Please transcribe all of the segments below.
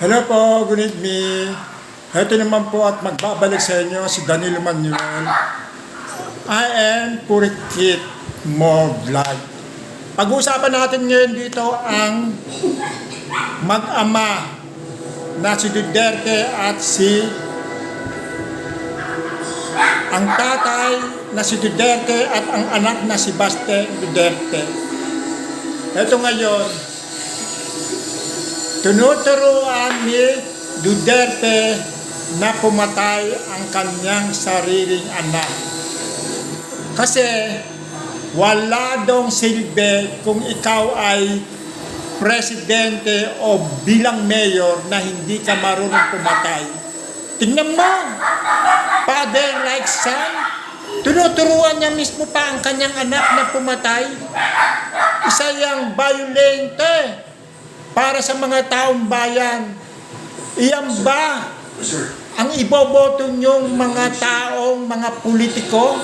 Hello po, good evening. Ito naman po at magbabalik sa inyo si Danilo Manuel. I am Purikit Mo Vlog. Pag-uusapan natin ngayon dito ang mag-ama na si Duterte at ang tatay na si Duterte at ang anak na si Baste Duterte. Ito ngayon, tinuturuan ni Duterte na pumatay ang kanyang sariling anak. Kasi wala dong silbi kung ikaw ay presidente o bilang mayor na hindi ka marunong pumatay. Tingnan mo, father like son, tinuturuan niya mismo pa ang kanyang anak na pumatay. Isa yang violente para sa mga taong bayan. Iyan ba ang iboboto niyong mga taong, mga politiko?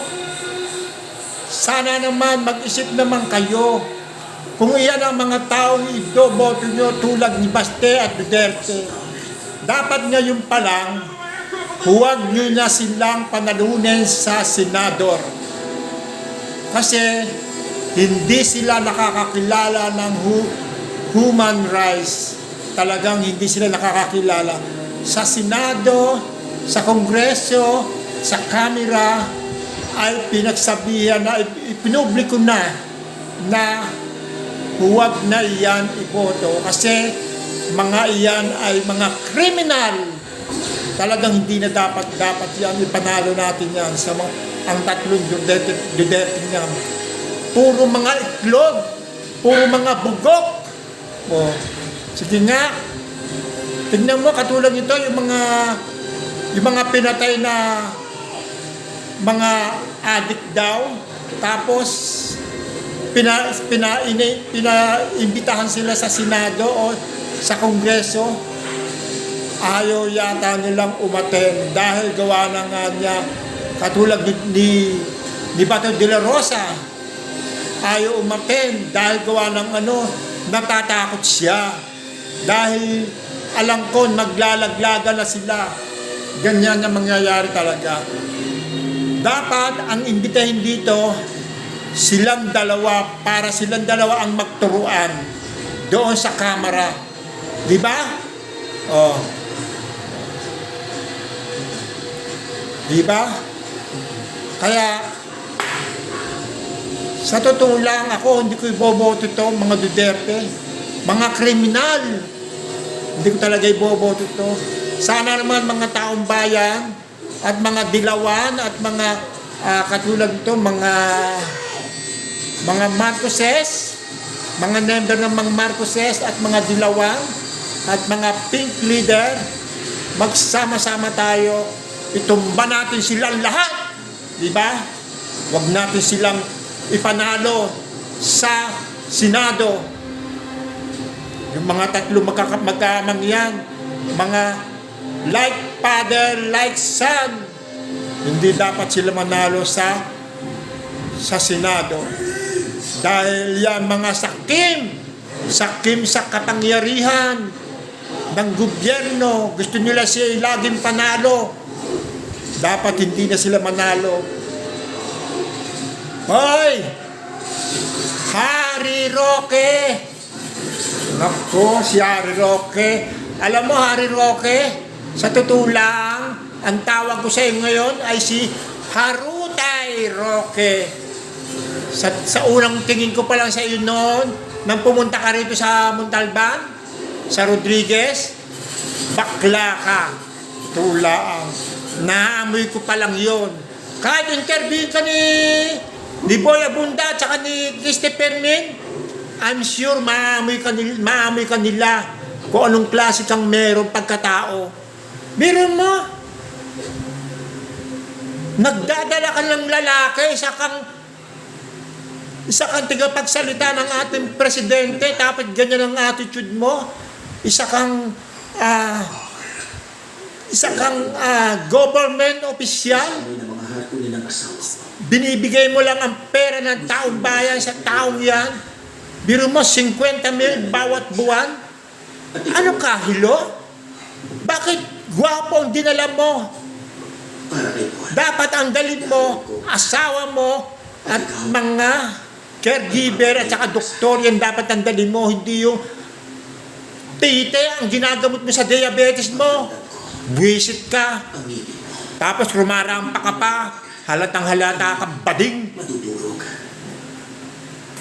Sana naman mag-isip naman kayo. Kung iyan ang mga taong iboboto niyo tulad ni Baste at Duterte, dapat ngayon pa lang, huwag niyo na silang panalunin sa senador. Kasi hindi sila nakakakilala ng human rights. Talagang hindi sila nakakakilala. Sa Senado, sa Kongreso, sa Kamera, ay pinagsabihan na, ipinubliko na huwag na iyan iboto. Kasi mga iyan ay mga kriminal. Talagang hindi na dapat yan. Ipanalo natin yan sa ang tatlong Duterte niyan. Puro mga itlog, puro mga bugok. O, sige nga, tignan mo, katulad nito, yung mga pinatay na mga addict daw, tapos pinaimbitahan sila sa Senado o sa Kongreso. Ayaw yata nilang umaten dahil gawa na nga niya, katulad ni Bato de la Rosa, ayaw umaten dahil gawa ng natatakot siya. Dahil alam ko, maglalaglaga na sila. Ganyan na mangyayari talaga. Dapat ang imbitahin dito, silang dalawa, para silang dalawa ang magturuan doon sa Kamara. Di ba? Oh. Di ba? Kaya, sa totoo lang, ako hindi ko iboboto ito, mga Duterte. Mga kriminal. Hindi ko talaga iboboto ito. Sana naman mga taong bayan at mga dilawan at mga katulad ito, mga Marcoses, mga member ng mga Marcoses at mga dilawan at mga pink leader, magsama-sama tayo, itumba natin silang lahat. Di ba? Huwag natin silang ipanalo sa Senado. Yung mga tatlo magkamang yan, mga like father, like son, hindi dapat sila manalo sa Senado. Dahil yan mga sakim sa kapangyarihan ng gobyerno, gusto nila siya laging panalo. Dapat hindi na sila manalo. Hoy! Harry Roque! Naku, si Harry Roque. Alam mo, Harry Roque, sa totoo lang, ang tawag ko sa iyo ngayon ay si Harutay Roque. Sa unang tingin ko pa lang sa iyo noon, nang pumunta ka rito sa Montalban, sa Rodriguez, bakla ka. Tulang. Naamoy ko pa lang yon. Kahit interview ka ni Boy Abunda at saka ni Christy Permin, I'm sure maamoy ka nila kung anong klase kang meron pagkatao. Meron mo, nagdadala ka ng lalaki, isa kang tagapagsalita ng ating presidente, tapos ganyan ang attitude mo, isa kang government official, binibigay mo lang ang pera ng taong bayan sa taong yan. Biro mo, 50 mil bawat buwan. Ano ka, hilo? Bakit gwapo ang dinala mo? Para kay Juan. Dapat ang dalhin mo, asawa mo, at mga caregiver at saka doktor yan dapat ang dalhin mo, hindi yung tite ang ginagamot mo sa diabetes mo. Buwisit ka, Ang ibig mo, tapos rumarampa ka pa, halatang halata ka bading. madudurog.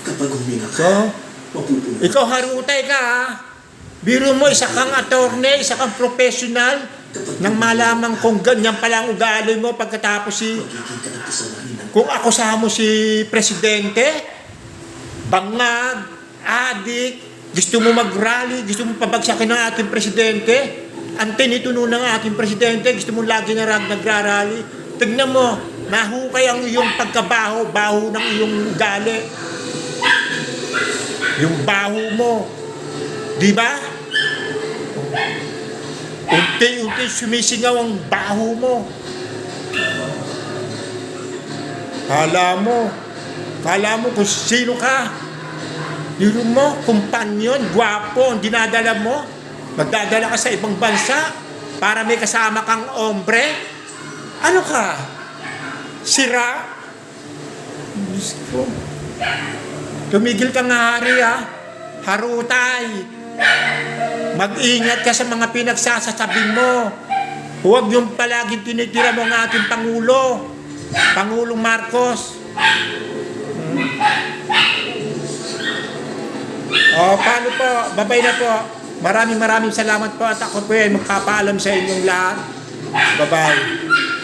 Kapag huminga ka, So, mapupuno. ikaw harutay ka ha. Biro mo, isa kang attorney, isa kang professional, nang malaman kung ganyan pala ang ugali mo pagkatapos Magiging kanagtasan na rin ng kung akusahan mo si presidente, bangag, adik, gusto mo mag-rally, gusto mo pabagsakin ng ating presidente, ang tinituno ng ating presidente, gusto mo lagi na nagrarally, tignan mo, mahukay ang iyong pagkabaho, baho ng iyong ugali. Yung baho mo, di ba? Unti-unti sumisingaw ang baho mo. Kala mo kung sino ka. Biro mo, kumpanyon, gwapo, ang dinadala mo. Magdadala ka sa ibang bansa para may kasama kang ombre. Ano ka? Sira? Diyos ko. Tumigil ka nga, hari ha. Harutay. Mag-ingat ka sa mga pinagsasasabi mo. Huwag yung palaging tinitira mo ang ating Pangulo. Pangulong Marcos. Paano po? Babay na po. Maraming salamat po at ako po ay magpapaalam sa inyong lahat. Bye-bye.